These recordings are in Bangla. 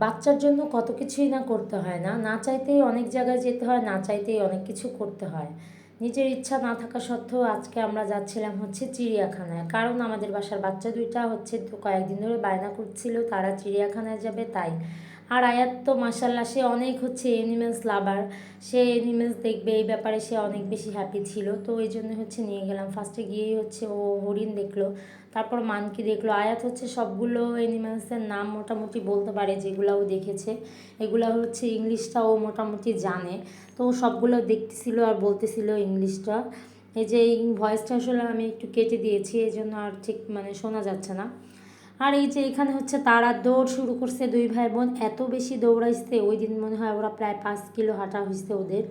বাচ্চার জন্য কত কিছুই না করতে হয়, না না চাইতেই অনেক জায়গায় যেতে হয়, না চাইতেই অনেক কিছু করতে হয়। নিজের ইচ্ছা না থাকা সত্ত্বেও আজকে আমরা যাচ্ছিলাম হচ্ছে চিড়িয়াখানায়, কারণ আমাদের বাসার বাচ্চা দুইটা হচ্ছে তো কয়েকদিন ধরে বায়না করছিল তারা চিড়িয়াখানায় যাবে তাই। আর আয়াত তো মাসাল্লাহ সে অনেক হচ্ছে এনিমেলস লাভার, সে এনিমেলস দেখবে এই ব্যাপারে সে অনেক বেশি হ্যাপি ছিল, তো এই জন্য হচ্ছে নিয়ে গেলাম। ফার্স্টে গিয়েই হচ্ছে ও হরিণ দেখলো, তারপর মানকি দেখলো। আয়াত হচ্ছে সবগুলো অ্যানিমালসের নাম মোটামুটি বলতে পারে, যেগুলো ও দেখেছে এগুলো হচ্ছে ইংলিশটা ও মোটামুটি জানে, তো ও সবগুলো দেখতেছিল আর বলতেছিল ইংলিশটা। এই যে এই ভয়েসটা আসলে আমি একটু কেটে দিয়েছি, এই জন্য আর ঠিক মানে শোনা যাচ্ছে না। আর এই যে এখানে হচ্ছে তারা দৌড় শুরু করছে, দুই ভাই বোন এত বেশি দৌড়াইছে ওই দিন, মনে হয় ওরা প্রায় 5 কিলো হাঁটা হয়েছে ওদের।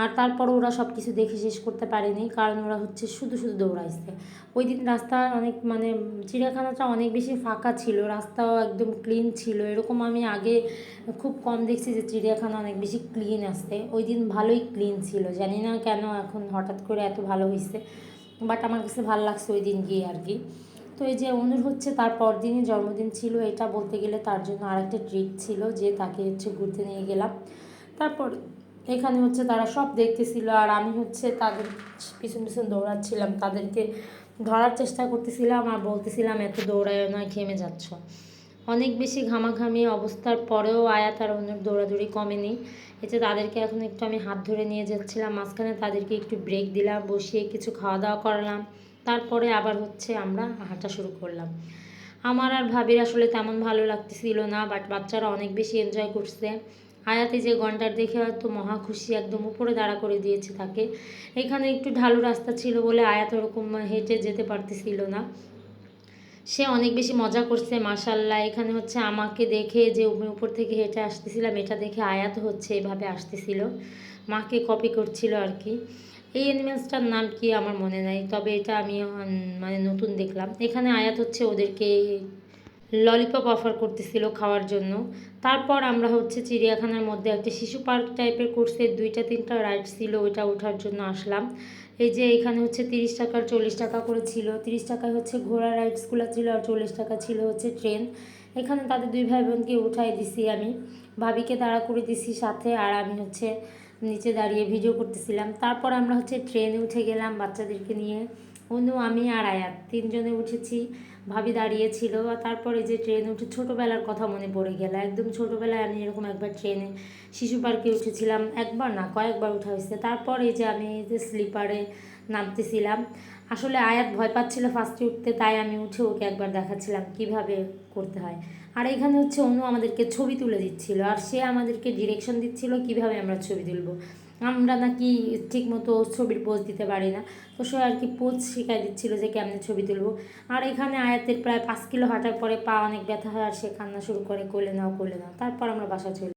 আর তারপর ওরা সব কিছু দেখে শেষ করতে পারেনি, কারণ ওরা হচ্ছে শুধু শুধু দৌড়াইছে। ওই দিন রাস্তা অনেক মানে চিড়িয়াখানাটা অনেক বেশি ফাঁকা ছিল, রাস্তাও একদম ক্লিন ছিল, এরকম আমি আগে খুব কম দেখছি যে চিড়িয়াখানা অনেক বেশি ক্লিন আসছে। ওই দিন ভালোই ক্লিন ছিল, জানি না কেন এখন হঠাৎ করে এত ভালো হয়েছে, বাট আমার কাছে ভালো লাগছে ওই দিন গিয়ে আর কি। তো এই যে অনুর হচ্ছে তার পরদিনই জন্মদিন ছিল, এটা বলতে গেলে তার জন্য আরেকটা ট্রিট ছিল যে তাকে হচ্ছে ঘুরতে নিয়ে গেলাম। তারপর এখানে হচ্ছে তারা সব দেখতেছিল আর আমি হচ্ছে তাদের পিছন পিছন দৌড়াচ্ছিলাম, তাদেরকে ধরার চেষ্টা করতেছিলাম আর বলতেছিলাম এত দৌড়ায় নয়, ঘেমে যাচ্ছ। অনেক বেশি ঘামাঘামি অবস্থার পরেও আয়াত আর অনেক দৌড়াদৌড়ি কমেনি। এতে তাদেরকে এখন একটু আমি হাত ধরে নিয়ে যাচ্ছিলাম, মাঝখানে তাদেরকে একটু ব্রেক দিলাম, বসিয়ে কিছু খাওয়া দাওয়া করালাম, তারপরে আবার হচ্ছে আমরা হাঁটা শুরু করলাম। আমার আর ভাবির আসলে তেমন ভালো লাগতেছিল না, বাট বাচ্চারা অনেক বেশি এনজয় করছে। আয়াতে যে গন্ডার দেখে হয়তো মহা খুশি, একদম উপরে দাঁড়া করে দিয়েছে তাকে। এখানে একটু ঢালু রাস্তা ছিল বলে আয়াত ওরকম হেঁটে যেতে পারতেছিল না, সে অনেক বেশি মজা করছে মাশাল্লাহ। এখানে হচ্ছে আমাকে দেখে যে আমি উপর থেকে হেঁটে আসতেছিলাম এটা দেখে আয়াত হচ্ছে এভাবে আসতেছিল, মাকে কপি করছিল আর কি। এই অ্যানিমেলসটার নাম কি আমার মনে নাই, তবে এটা আমি মানে নতুন দেখলাম। এখানে আয়াত হচ্ছে ওদেরকে ললিপপ অফার করতেছিল খাওয়ার জন্য। তারপর আমরা হচ্ছে চিড়িয়াখানার মধ্যে একটা শিশু পার্ক টাইপের করছে, 2-3টা রাইড ছিল, ওইটা ওঠার জন্য আসলাম। এই যে এখানে হচ্ছে 30 টাকার 40 টাকা করে ছিল, 30 টাকায় হচ্ছে ঘোড়া রাইডসগুলো ছিল আর 40 টাকা ছিল হচ্ছে ট্রেন। এখানে তাদের দুই ভাই বোনকে উঠাই দিছি আমি, ভাবিকে দাঁড়া করে দিছি সাথে, আর আমি হচ্ছে নিচে দাঁড়িয়ে ভিডিও করতেছিলাম। তারপর আমরা হচ্ছে ট্রেনে উঠে গেলাম বাচ্চাদেরকে নিয়ে, অনু আমি আর আয়াত তিনজনে উঠেছি, ভাবি দাঁড়িয়েছিল। আর তারপরে যে ট্রেনে উঠে ছোটোবেলার কথা মনে পড়ে গেল, একদম ছোটোবেলায় আমি এরকম একবার ট্রেনে শিশু পার্কে উঠেছিলাম, একবার না কয়েকবার উঠা হয়েছে। তারপর এই যে আমি এই যে স্লিপারে নামতেছিলাম, আসলে আয়াত ভয় পাচ্ছিল ফার্স্টে উঠতে, তাই আমি উঠে ওকে একবার দেখাচ্ছিলাম কিভাবে করতে হয়। আর এখানে হচ্ছে অনু আমাদেরকে ছবি তুলে দিচ্ছিল আর সে আমাদেরকে ডিরেকশন দিচ্ছিল কিভাবে আমরা ছবি তুলব। আমরা নাকি ঠিক মতো ছবির পোজ দিতে পারি না, তো সে আর কি পোজ শেখাই দিচ্ছিলো যে কেমনে ছবি তুলব। আর এখানে আয়াতের প্রায় 5 কিলো হাঁটার পরে পা অনেক ব্যথা হয় আর সে কান্না শুরু করে, কোলে নাও কোলে নাও। তারপর আমরা বাসা চলে